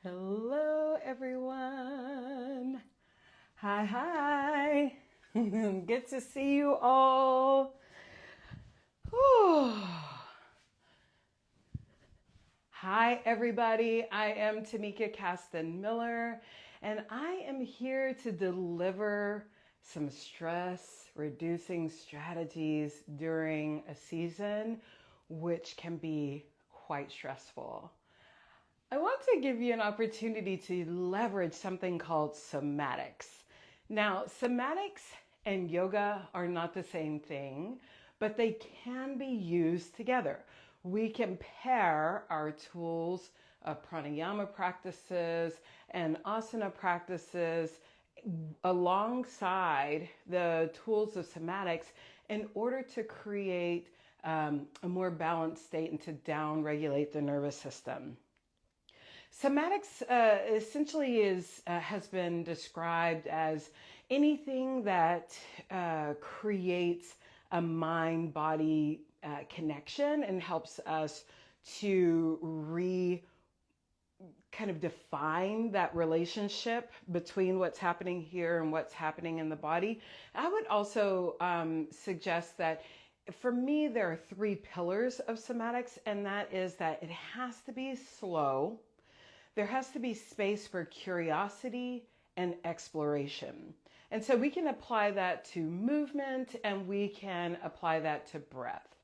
Hello, everyone. Hi, hi. Good to see you all. Whew. Hi, everybody. I am Tamika Caston-Miller, and I am here to deliver some stress reducing strategies during a season which can be quite stressful. I want to give you an opportunity to leverage something called somatics. Now, somatics and yoga are not the same thing, but they can be used together. We can pair our tools of pranayama practices and asana practices alongside the tools of somatics in order to create a more balanced state and to down regulate the nervous system. Somatics essentially has been described as anything that creates a mind-body connection and helps us to kind of define that relationship between what's happening here and what's happening in the body. I would also suggest that for me, there are three pillars of somatics, and that is that it has to be slow. There has to be space for curiosity and exploration. And so we can apply that to movement and we can apply that to breath.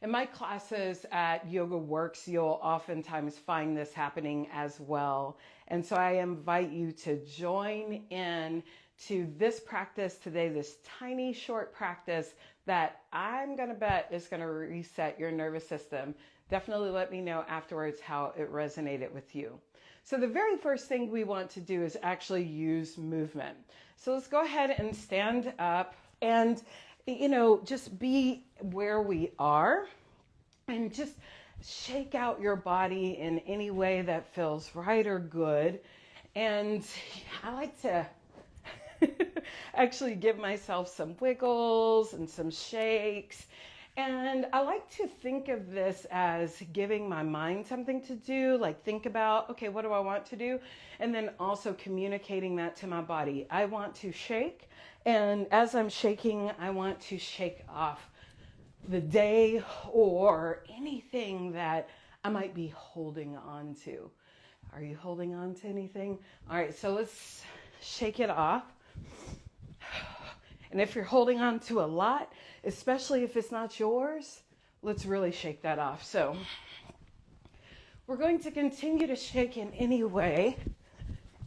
In my classes at Yoga Works, you'll oftentimes find this happening as well. And so I invite you to join in to this practice today, this tiny short practice that I'm going to bet is going to reset your nervous system. Definitely let me know afterwards how it resonated with you. So the very first thing we want to do is actually use movement. So let's go ahead and stand up and, just be where we are and just shake out your body in any way that feels right or good. And I like to actually give myself some wiggles and some shakes. And I like to think of this as giving my mind something to do, like think about, okay, what do I want to do? And then also communicating that to my body. I want to shake, and as I'm shaking, I want to shake off the day or anything that I might be holding on to. Are you holding on to anything? All right, so let's shake it off. And if you're holding on to a lot, especially if it's not yours, let's really shake that off. So we're going to continue to shake in any way.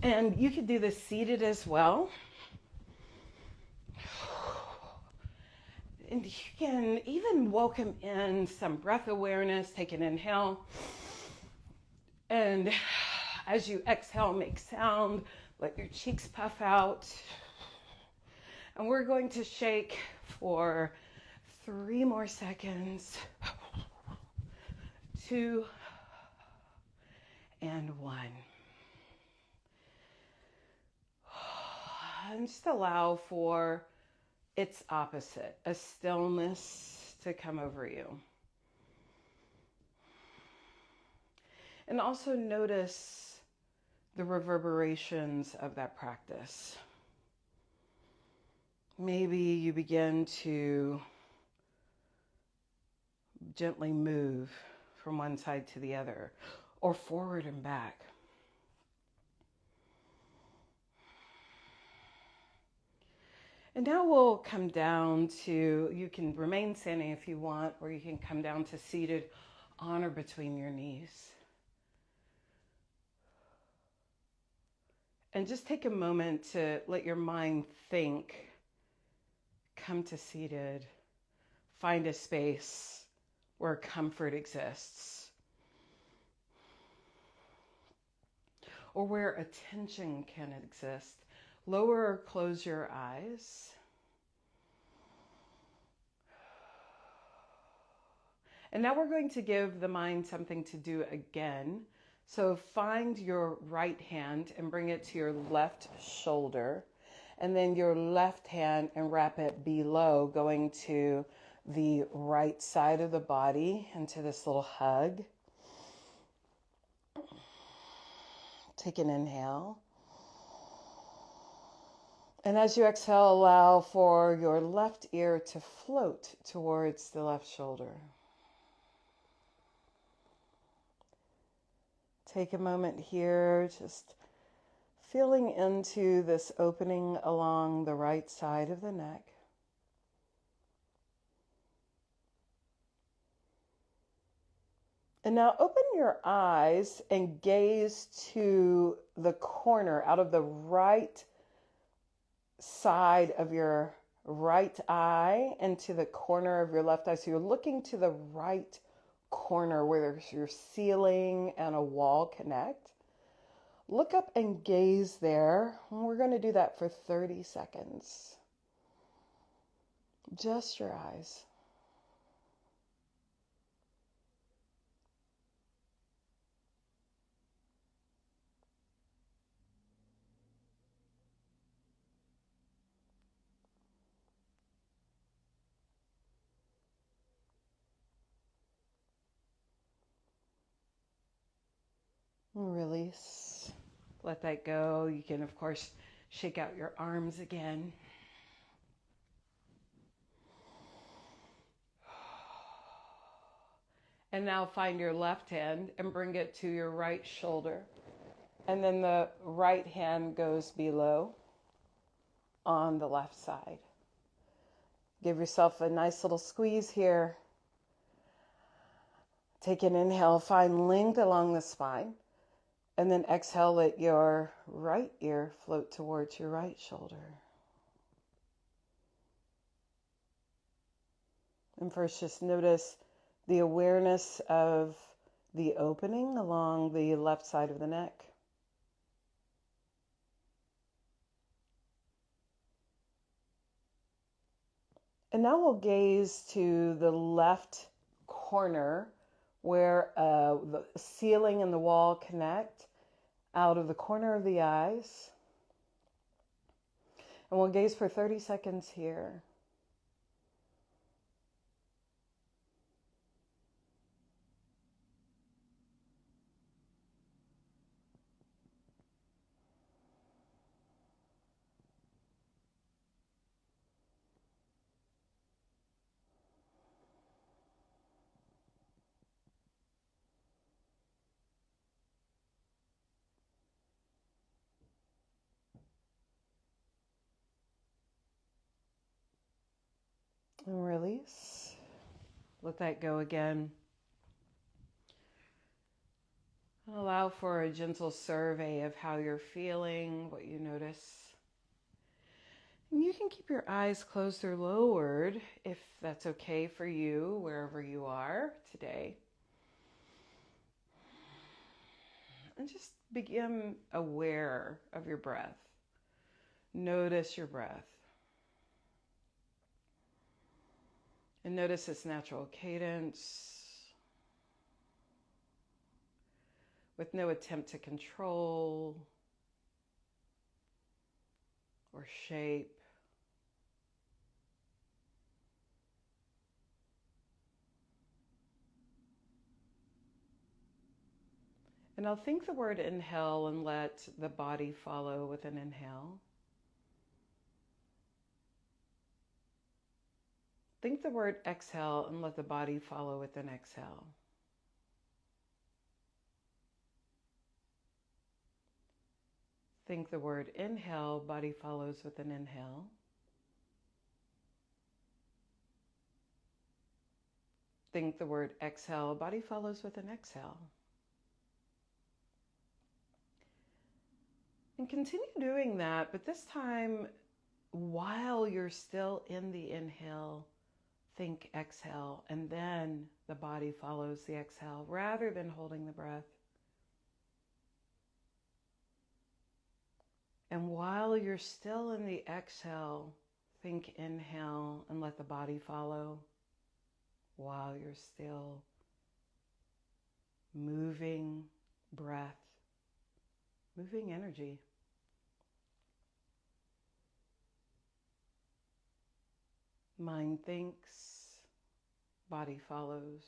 And you can do this seated as well. And you can even welcome in some breath awareness. Take an inhale. And as you exhale, make sound. Let your cheeks puff out. And we're going to shake for 3 more seconds. 2 and 1. And just allow for its opposite, a stillness to come over you. And also notice the reverberations of that practice. Maybe you begin to gently move from one side to the other, or forward and back. And now we'll come down to, you can remain standing if you want, or you can come down to seated on or between your knees. And just take a moment to let your mind think. Come to seated. Find a space where comfort exists, or where attention can exist. Lower or close your eyes. And now we're going to give the mind something to do again. So find your right hand and bring it to your left shoulder. And then your left hand and wrap it below, going to the right side of the body into this little hug. Take an inhale. And as you exhale, allow for your left ear to float towards the left shoulder. Take a moment here, just feeling into this opening along the right side of the neck. And now open your eyes and gaze to the corner out of the right side of your right eye and to the corner of your left eye. So you're looking to the right corner where your ceiling and a wall connect. Look up and gaze there. We're going to do that for 30 seconds. Just your eyes. Release. Let that go. You can, of course, shake out your arms again. And now find your left hand and bring it to your right shoulder. And then the right hand goes below on the left side. Give yourself a nice little squeeze here. Take an inhale, find length along the spine. And then exhale, let your right ear float towards your right shoulder. And first, just notice the awareness of the opening along the left side of the neck. And now we'll gaze to the left corner where the ceiling and the wall connect out of the corner of the eyes. And we'll gaze for 30 seconds here. And release. Let that go again. And allow for a gentle survey of how you're feeling, what you notice. And you can keep your eyes closed or lowered if that's okay for you, wherever you are today. And just become aware of your breath. Notice your breath. And notice its natural cadence with no attempt to control or shape. And I'll think the word inhale and let the body follow with an inhale. Think the word exhale and let the body follow with an exhale. Think the word inhale, body follows with an inhale. Think the word exhale, body follows with an exhale. And continue doing that, but this time, while you're still in the inhale, think exhale, and then the body follows the exhale, rather than holding the breath. And while you're still in the exhale, think inhale and let the body follow, while you're still moving breath, moving energy. Mind thinks, body follows.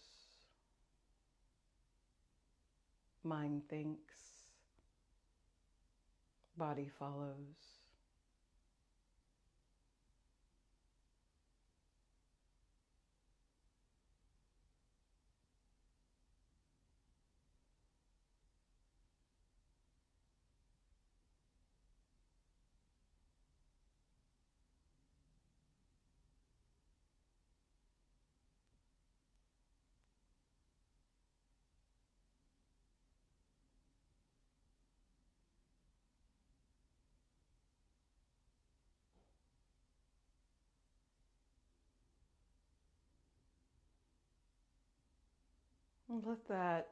Mind thinks, body follows. And let that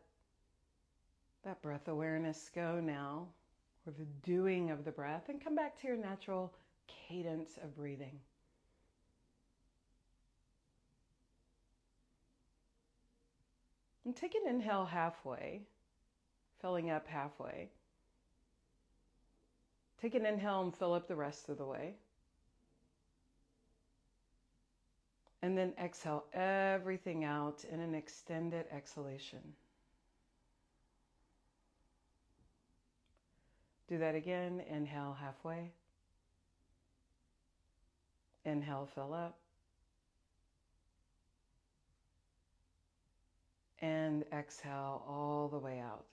breath awareness go now, or the doing of the breath, and come back to your natural cadence of breathing. And take an inhale halfway, filling up halfway. Take an inhale and fill up the rest of the way. And then exhale everything out in an extended exhalation. Do that again. Inhale halfway. Inhale, fill up. And exhale all the way out.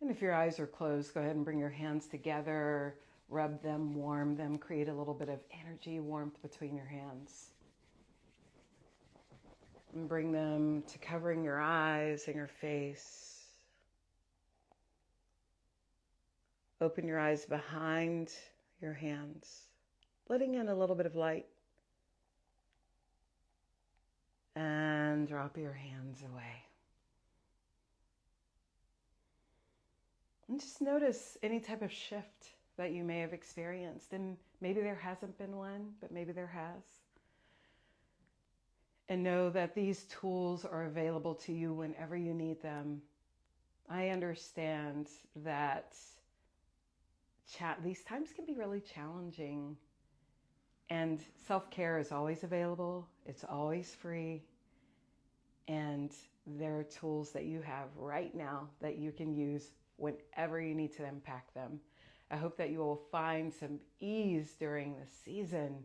And if your eyes are closed, go ahead and bring your hands together, rub them, warm them, create a little bit of energy, warmth between your hands. And bring them to covering your eyes and your face. Open your eyes behind your hands, letting in a little bit of light. And drop your hands away. And just notice any type of shift that you may have experienced. And maybe there hasn't been one, but maybe there has. And know that these tools are available to you whenever you need them. I understand that these times can be really challenging. And self-care is always available. It's always free. And there are tools that you have right now that you can use whenever you need to unpack them. I hope that you will find some ease during the season.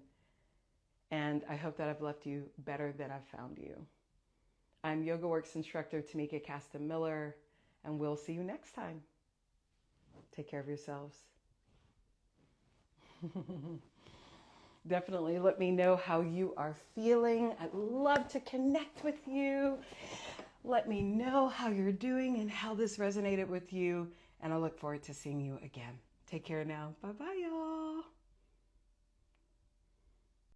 And I hope that I've left you better than I've found you. I'm YogaWorks instructor Tamika Caston-Miller, and we'll see you next time. Take care of yourselves. Definitely let me know how you are feeling. I'd love to connect with you. Let me know how you're doing and how this resonated with you. And I look forward to seeing you again. Take care now. Bye-bye, y'all.